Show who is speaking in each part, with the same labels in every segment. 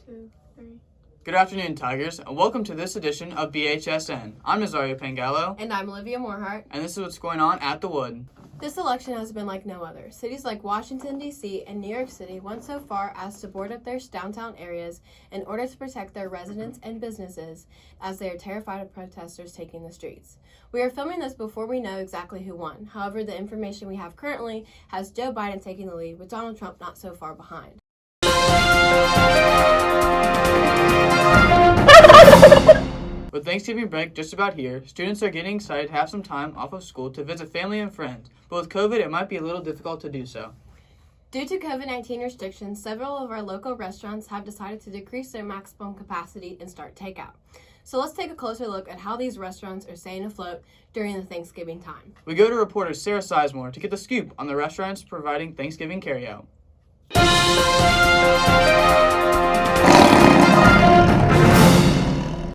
Speaker 1: 2, 3.
Speaker 2: Good afternoon, Tigers, and welcome to this edition of BHSN. I'm Nazario Pangallo.
Speaker 1: And I'm Olivia Morehart.
Speaker 2: And this is what's going on at the Wood.
Speaker 1: This election has been like no other. Cities like Washington, D.C. and New York City went so far as to board up their downtown areas in order to protect their residents and businesses as they are terrified of protesters taking the streets. We are filming this before we know exactly who won. However, the information we have currently has Joe Biden taking the lead, with Donald Trump not so far behind.
Speaker 2: With Thanksgiving break just about here, students are getting excited to have some time off of school to visit family and friends, but with COVID it might be a little difficult to do so.
Speaker 1: Due to COVID-19 restrictions, several of our local restaurants have decided to decrease their maximum capacity and start takeout. So let's take a closer look at how these restaurants are staying afloat during the Thanksgiving time.
Speaker 2: We go to reporter Sarah Sizemore to get the scoop on the restaurants providing Thanksgiving carryout.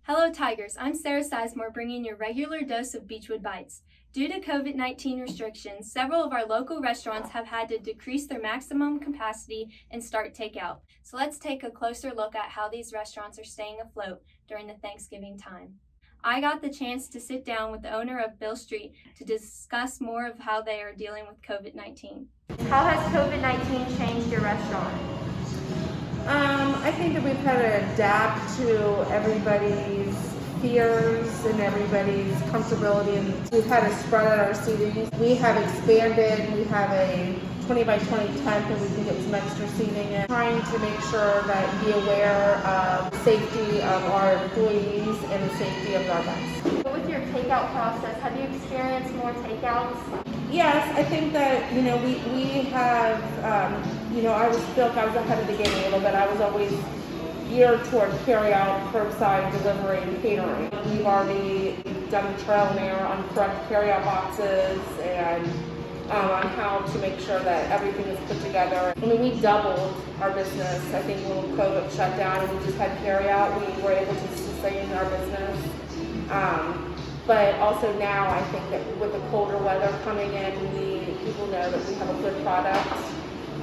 Speaker 3: Hello Tigers, I'm Sarah Sizemore bringing your regular dose of Beechwood Bites. Due to COVID-19 restrictions, several of our local restaurants have had to decrease their maximum capacity and start takeout. So let's take a closer look at how these restaurants are staying afloat during the Thanksgiving time. I got the chance to sit down with the owner of Bill Street to discuss more of how they are dealing with COVID-19. How has COVID-19 changed your restaurant?
Speaker 4: I think that we've had to adapt to everybody's fears and everybody's comfortability, and we've had to spread out our seating. We have expanded. We have a 20 by 20 tent that we can get some extra seating in. Trying to make sure that be aware of the safety of our employees and the safety of our guests.
Speaker 3: With your takeout process, have you experienced more takeouts?
Speaker 4: Yes, I think that, we have, I feel like I was ahead of the game a little bit. I was always geared toward carry out, curbside delivery, and catering. We've already done a trial and error on correct carry out boxes and on how to make sure that everything is put together. We doubled our business, I think, when COVID shut down and we just had carry out. We were able to sustain our business. But also now I think that with the colder weather coming in, people know that we have a good product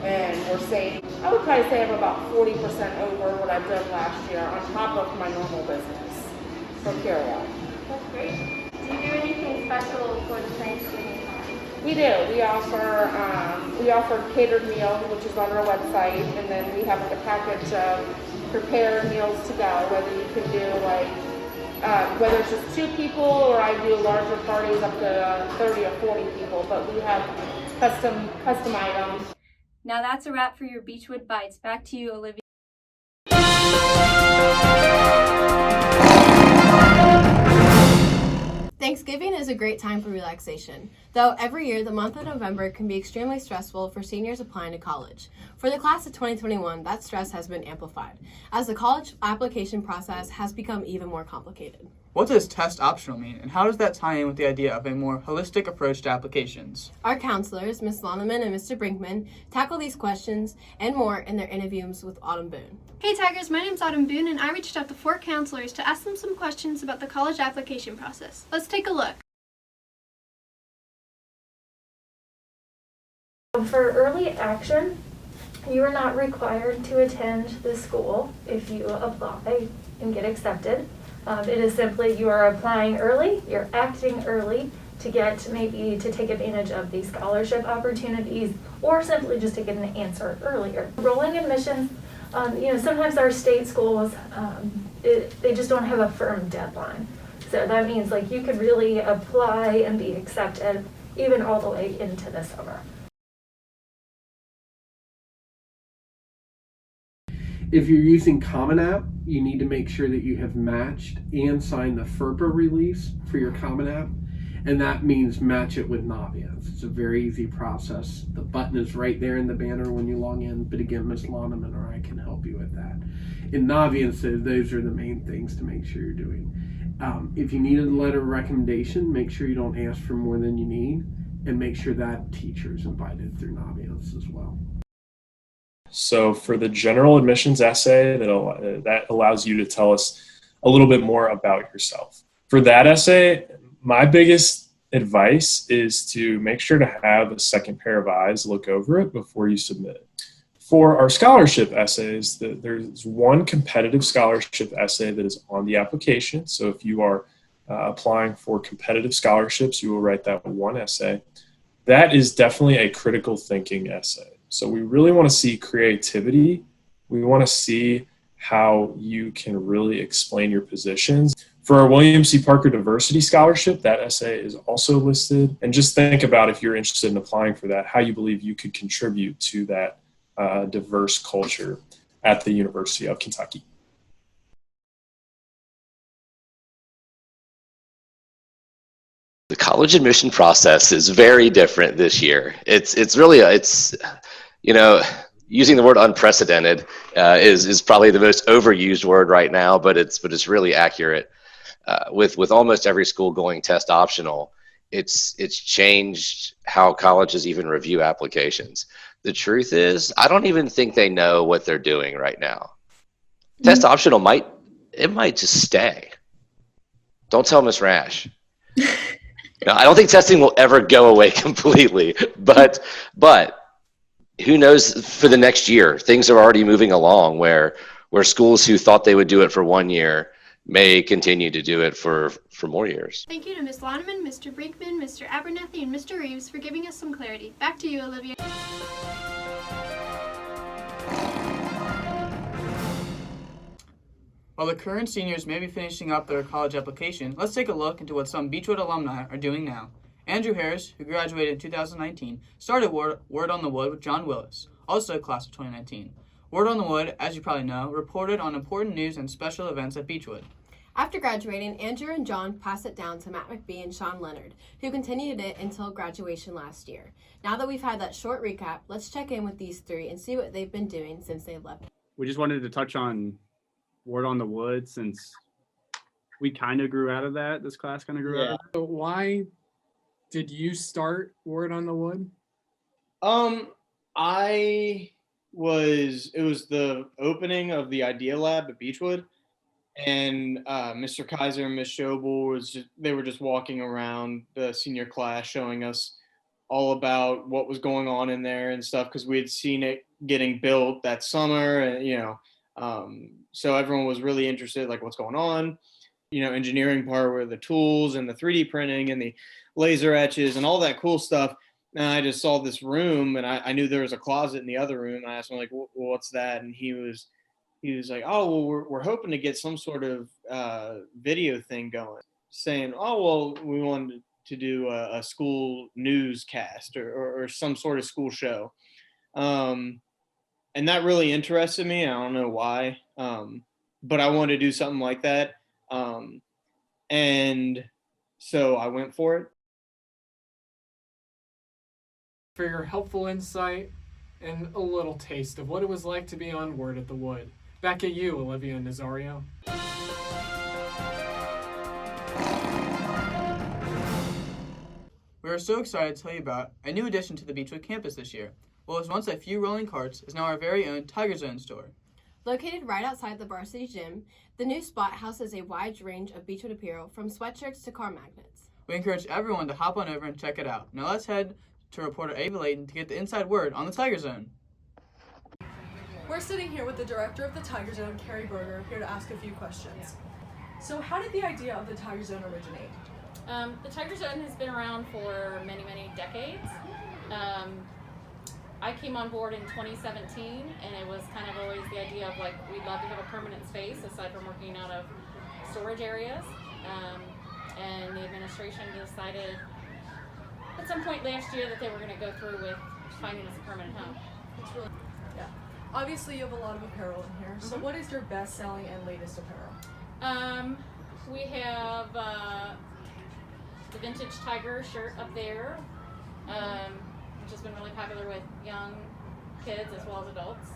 Speaker 4: and we're safe. I would probably say I'm about 40% over what I've done last year on top of my normal business for carryout.
Speaker 3: That's great. Do you do anything special for the Thanksgiving time?
Speaker 4: We do. We offer catered meals, which is on our website, and then we have a package of prepared meals to go, whether you can do whether it's just 2 people or I do larger parties up to 30 or 40 people, but we have custom items.
Speaker 3: Now that's a wrap for your Beechwood Bites. Back to you, Olivia.
Speaker 1: Thanksgiving is a great time for relaxation, though every year the month of November can be extremely stressful for seniors applying to college. For the class of 2021, that stress has been amplified, as the college application process has become even more complicated.
Speaker 2: What does test optional mean, and how does that tie in with the idea of a more holistic approach to applications?
Speaker 1: Our counselors, Ms. Loneman and Mr. Brinkman, tackle these questions and more in their interviews with Autumn Boone.
Speaker 5: Hey Tigers, my name's Autumn Boone and I reached out to 4 counselors to ask them some questions about the college application process. Let's take a look.
Speaker 6: For early action, you are not required to attend the school if you apply and get accepted. It is simply you are applying early, you're acting early to get maybe to take advantage of the scholarship opportunities or simply just to get an answer earlier. Rolling admissions, sometimes our state schools, they just don't have a firm deadline. So that means you could really apply and be accepted even all the way into the summer.
Speaker 7: If you're using Common App, you need to make sure that you have matched and signed the FERPA release for your Common App, and that means match it with Naviance. It's a very easy process. The button is right there in the banner when you log in, but again, Ms. Loneman or I can help you with that. In Naviance, those are the main things to make sure you're doing. If you need a letter of recommendation, make sure you don't ask for more than you need, and make sure that teacher is invited through Naviance as well.
Speaker 8: So for the general admissions essay, that allows you to tell us a little bit more about yourself. For that essay, my biggest advice is to make sure to have a second pair of eyes look over it before you submit it. For our scholarship essays, there's one competitive scholarship essay that is on the application. So if you are applying for competitive scholarships, you will write that one essay. That is definitely a critical thinking essay. So we really want to see creativity. We want to see how you can really explain your positions. For our William C. Parker Diversity Scholarship, that essay is also listed. And just think about, if you're interested in applying for that, how you believe you could contribute to that diverse culture at the University of Kentucky.
Speaker 9: The college admission process is very different this year. It's really using the word unprecedented is probably the most overused word right now, but it's really accurate. With almost every school going test optional, it's changed how colleges even review applications. The truth is, I don't even think they know what they're doing right now. Test optional might just stay. Don't tell Miss Rash. No, I don't think testing will ever go away completely, but who knows for the next year? Things are already moving along where schools who thought they would do it for 1 year may continue to do it for more years.
Speaker 5: Thank you to Ms. Loneman, Mr. Brinkman, Mr. Abernathy, and Mr. Reeves for giving us some clarity. Back to you, Olivia.
Speaker 2: While the current seniors may be finishing up their college application, let's take a look into what some Beechwood alumni are doing now. Andrew Harris, who graduated in 2019, started Word on the Wood with John Willis, also class of 2019. Word on the Wood, as you probably know, reported on important news and special events at Beechwood.
Speaker 1: After graduating, Andrew and John passed it down to Matt McBee and Sean Leonard, who continued it until graduation last year. Now that we've had that short recap, let's check in with these three and see what they've been doing since they left.
Speaker 10: We just wanted to touch on Word on the Wood, since we kind of grew out of that. This class kind of grew out of that.
Speaker 11: So why did you start Word on the Wood?
Speaker 12: It was the opening of the Idea Lab at Beechwood, and Mr. Kaiser and Miss Schobel they were just walking around the senior class showing us all about what was going on in there and stuff, because we had seen it getting built that summer, and so everyone was really interested, like, what's going on. Engineering part where the tools and the 3D printing and the laser etches and all that cool stuff. And I just saw this room, and I knew there was a closet in the other room. And I asked him, like, well, what's that? And he was like, oh, well, we're hoping to get some sort of video thing going, saying, oh, well, we wanted to do a school newscast or some sort of school show. And that really interested me. I don't know why, but I wanted to do something like that. And so I went for it.
Speaker 11: For your helpful insight and a little taste of what it was like to be on Word at the Wood. Back at you, Olivia and Nazario.
Speaker 2: We are so excited to tell you about a new addition to the Beechwood campus this year. What was once a few rolling carts is now our very own Tiger Zone store.
Speaker 1: Located right outside the varsity gym, the new spot houses a wide range of Beechwood apparel, from sweatshirts to car magnets.
Speaker 2: We encourage everyone to hop on over and check it out. Now let's head to reporter Ava Layton to get the inside word on the Tiger Zone.
Speaker 13: We're sitting here with the director of the Tiger Zone, Carrie Berger, here to ask a few questions. So how did the idea of the Tiger Zone originate?
Speaker 14: The Tiger Zone has been around for many, many decades. I came on board in 2017, and it was kind of always the idea of, like, we'd love to have a permanent space aside from working out of storage areas. And the administration decided at some point last year that they were going to go through with finding us a permanent home.
Speaker 13: It's really, yeah. Obviously, you have a lot of apparel in here. So what is your best-selling and latest apparel?
Speaker 14: We have the vintage Tiger shirt up there, which has been really popular with young kids as well as adults.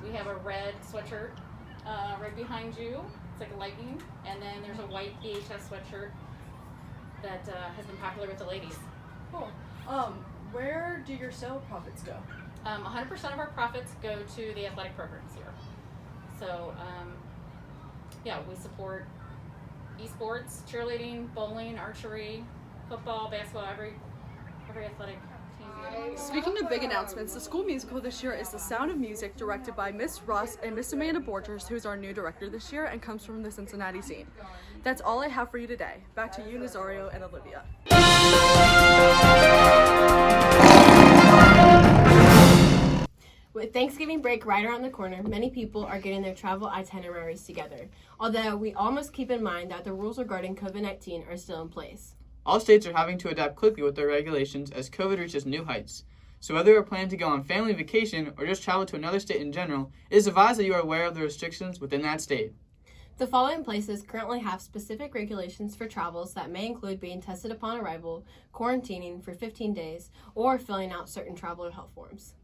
Speaker 14: We have a red sweatshirt right behind you. It's like a lightning. And then there's a white BHS sweatshirt that has been popular with the ladies.
Speaker 13: Cool. Where do your sale profits go?
Speaker 14: 100% of our profits go to the athletic programs here. So, yeah, we support esports, cheerleading, bowling, archery, football, basketball, every athletic team
Speaker 13: Speaking of big announcements, the school musical this year is The Sound of Music, directed by Miss Russ and Miss Amanda Borgers, who's our new director this year and comes from the Cincinnati scene. That's all I have for you today. Back to you, Nazario and Olivia.
Speaker 1: With Thanksgiving break right around the corner, many people are getting their travel itineraries together, although we all must keep in mind that the rules regarding COVID-19 are still in place.
Speaker 2: All states are having to adapt quickly with their regulations as COVID reaches new heights. So whether you're planning to go on family vacation or just travel to another state in general, it is advised that you are aware of the restrictions within that state.
Speaker 1: The following places currently have specific regulations for travels that may include being tested upon arrival, quarantining for 15 days, or filling out certain traveler health forms.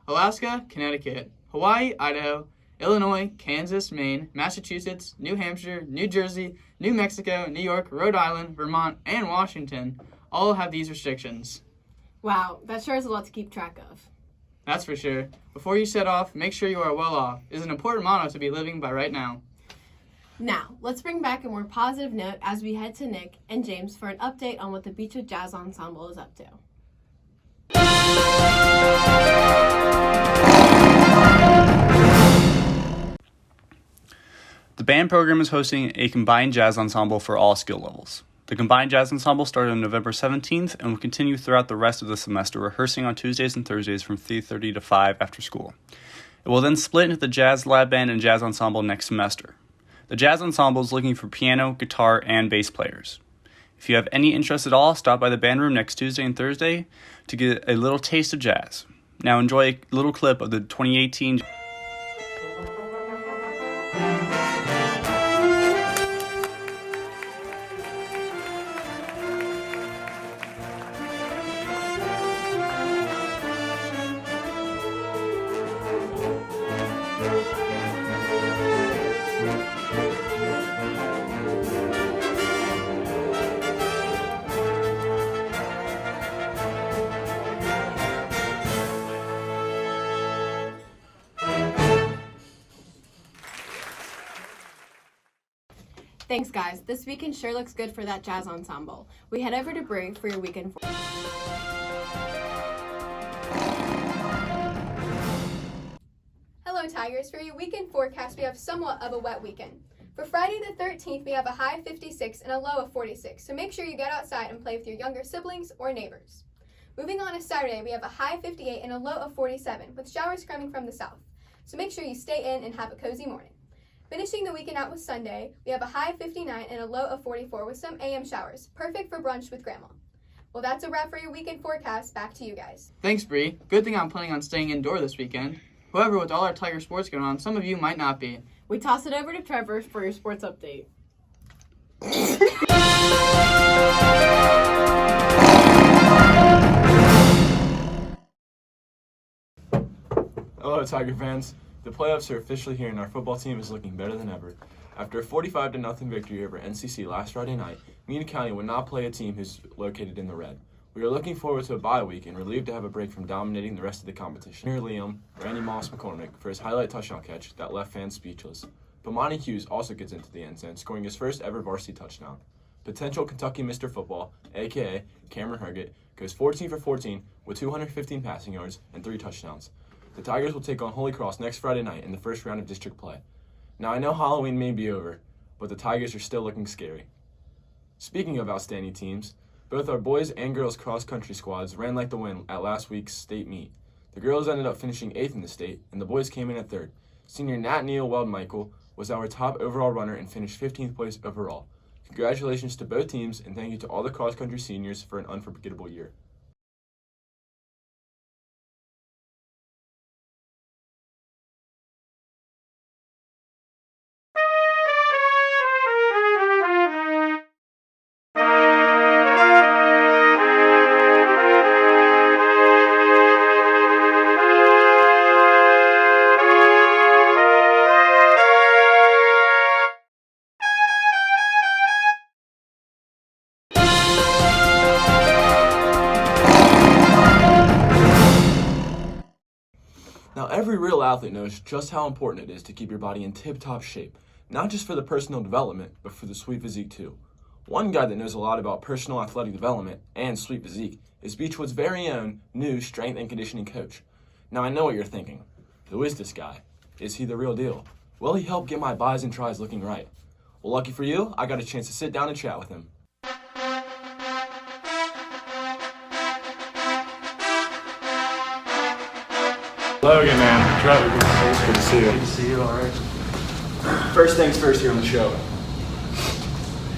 Speaker 2: Alaska, Connecticut, Hawaii, Idaho, Illinois, Kansas, Maine, Massachusetts, New Hampshire, New Jersey, New Mexico, New York, Rhode Island, Vermont, and Washington all have these restrictions.
Speaker 1: Wow, that sure is a lot to keep track of.
Speaker 2: That's for sure. Before you set off, make sure you are well off. It is an important motto to be living by right now.
Speaker 1: Now, let's bring back a more positive note as we head to Nick and James for an update on what the Beechwood Jazz Ensemble is up to.
Speaker 15: The band program is hosting a combined jazz ensemble for all skill levels. The combined jazz ensemble started on November 17th and will continue throughout the rest of the semester, rehearsing on Tuesdays and Thursdays from 3:30 to 5 after school. It will then split into the jazz lab band and jazz ensemble next semester. The jazz ensemble is looking for piano, guitar, and bass players. If you have any interest at all, stop by the band room next Tuesday and Thursday to get a little taste of jazz. Now enjoy a little clip of the 2018...
Speaker 1: Thanks, guys. This weekend sure looks good for that jazz ensemble. We head over to Bray for your weekend.
Speaker 5: Hello, Tigers. For your weekend forecast, we have somewhat of a wet weekend. For Friday the 13th, we have a high of 56 and a low of 46, so make sure you get outside and play with your younger siblings or neighbors. Moving on to Saturday, we have a high of 58 and a low of 47, with showers coming from the south, so make sure you stay in and have a cozy morning. Finishing the weekend out with Sunday, we have a high of 59 and a low of 44 with some AM showers, perfect for brunch with grandma. Well, that's a wrap for your weekend forecast. Back to you guys.
Speaker 2: Thanks, Bree. Good thing I'm planning on staying indoor this weekend. However, with all our Tiger sports going on, some of you might not be.
Speaker 1: We toss it over to Trevor for your sports update.
Speaker 16: Hello, Tiger fans. The playoffs are officially here and our football team is looking better than ever. After a 45-0 victory over NCC last Friday night, Meade County would not play a team who's located in the red. We are looking forward to a bye week and relieved to have a break from dominating the rest of the competition. Here Liam, Randy Moss McCormick, for his highlight touchdown catch that left fans speechless. But Monty Hughes also gets into the end zone, scoring his first ever varsity touchdown. Potential Kentucky Mr. Football, a.k.a. Cameron Herget, goes 14 for 14 with 215 passing yards and 3 touchdowns. The Tigers will take on Holy Cross next Friday night in the first round of district play. Now, I know Halloween may be over, but the Tigers are still looking scary. Speaking of outstanding teams, both our boys and girls cross-country squads ran like the wind at last week's state meet. The girls ended up finishing 8th in the state, and the boys came in at 3rd. Senior Nat Neal Weld-Michael was our top overall runner and finished 15th place overall. Congratulations to both teams, and thank you to all the cross-country seniors for an unforgettable year. Now, every real athlete knows just how important it is to keep your body in tip-top shape, not just for the personal development, but for the sweet physique too. One guy that knows a lot about personal athletic development and sweet physique is Beechwood's very own new strength and conditioning coach. Now I know what you're thinking. Who is this guy? Is he the real deal? Will he help get my buys and tries looking right? Well, lucky for you, I got a chance to sit down and chat with him.
Speaker 17: Logan, man. Trevor, good to see you.
Speaker 18: Good to see you, all right.
Speaker 16: First things first here on the show.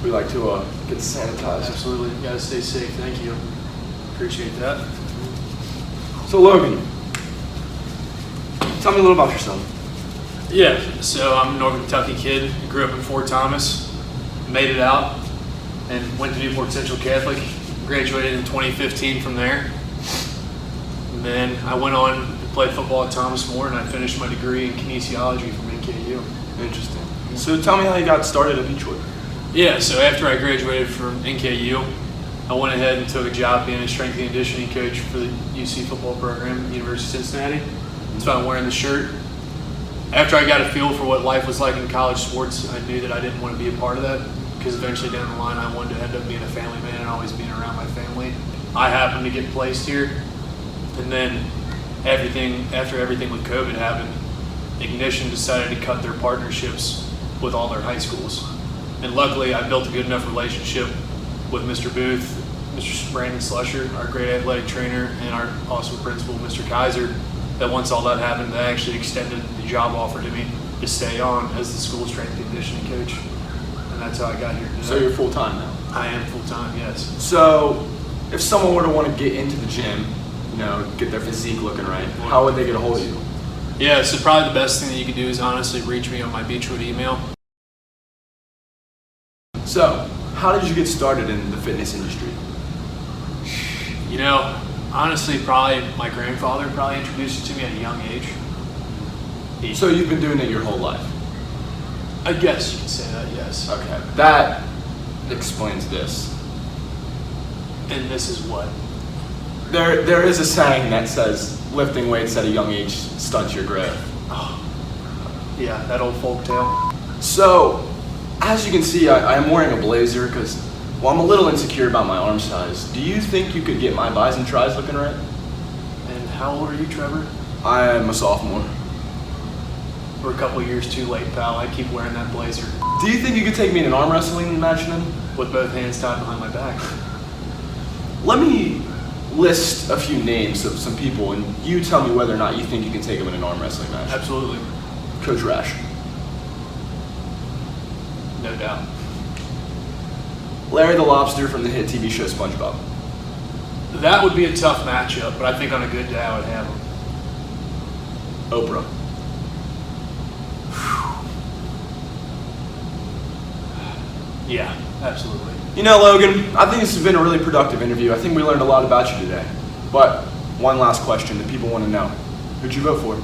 Speaker 16: We like to get sanitized.
Speaker 18: Absolutely. You gotta stay safe. Thank you. Appreciate that.
Speaker 16: So Logan, tell me a little about yourself.
Speaker 18: Yeah, so I'm a Northern Kentucky kid. Grew up in Fort Thomas, made it out, and went to Newport Central Catholic. Graduated in 2015 from there. And then I went on to play football at Thomas More, and I finished my degree in kinesiology from NKU.
Speaker 16: Interesting. So tell me how you got started at Beechwood.
Speaker 18: Yeah, so after I graduated from NKU, I went ahead and took a job being a strength and conditioning coach for the UC football program at the University of Cincinnati. That's why I'm wearing the shirt. After I got a feel for what life was like in college sports, I knew that I didn't want to be a part of that, because eventually down the line I wanted to end up being a family man and always being around my family. I happened to get placed here, and then after everything with COVID happened, Ignition decided to cut their partnerships with all their high schools. And luckily I built a good enough relationship with Mr. Booth, Mr. Brandon Slusher, our great athletic trainer, and our awesome principal, Mr. Kaiser, that once all that happened, they actually extended the job offer to me to stay on as the school strength and conditioning coach. And that's how I got here today.
Speaker 16: So you're full-time now?
Speaker 18: I am full-time, yes.
Speaker 16: So if someone were to want to get into the gym, get their physique looking right, how would they get a hold of you?
Speaker 18: Yeah, so probably the best thing that you can do is honestly reach me on my Beechwood email.
Speaker 16: So, how did you get started in the fitness industry?
Speaker 18: Honestly, probably my grandfather introduced it to me at a young age.
Speaker 16: So you've been doing it your whole life?
Speaker 18: I guess you could say that, yes.
Speaker 16: Okay, that explains this.
Speaker 18: And this is what?
Speaker 16: There is a saying that says lifting weights at a young age stunts your growth.
Speaker 18: Oh, yeah, that old folk tale.
Speaker 16: So, as you can see, I am wearing a blazer because, I'm a little insecure about my arm size. Do you think you could get my buys and tries looking right?
Speaker 18: And how old are you, Trevor?
Speaker 16: I'm a sophomore.
Speaker 18: We're a couple years too late, pal. I keep wearing that blazer.
Speaker 16: Do you think you could take me in an arm wrestling match then?
Speaker 18: With both hands tied behind my back.
Speaker 16: Let me list a few names of some people, and you tell me whether or not you think you can take them in an arm wrestling match.
Speaker 18: Absolutely.
Speaker 16: Coach Rash.
Speaker 18: No doubt.
Speaker 16: Larry the Lobster from the hit TV show SpongeBob.
Speaker 18: That would be a tough matchup, but I think on a good day I would have him.
Speaker 16: Oprah.
Speaker 18: Yeah, absolutely.
Speaker 16: Logan, I think this has been a really productive interview. I think we learned a lot about you today. But one last question that people want to know. Who'd you vote for?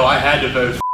Speaker 18: I had to vote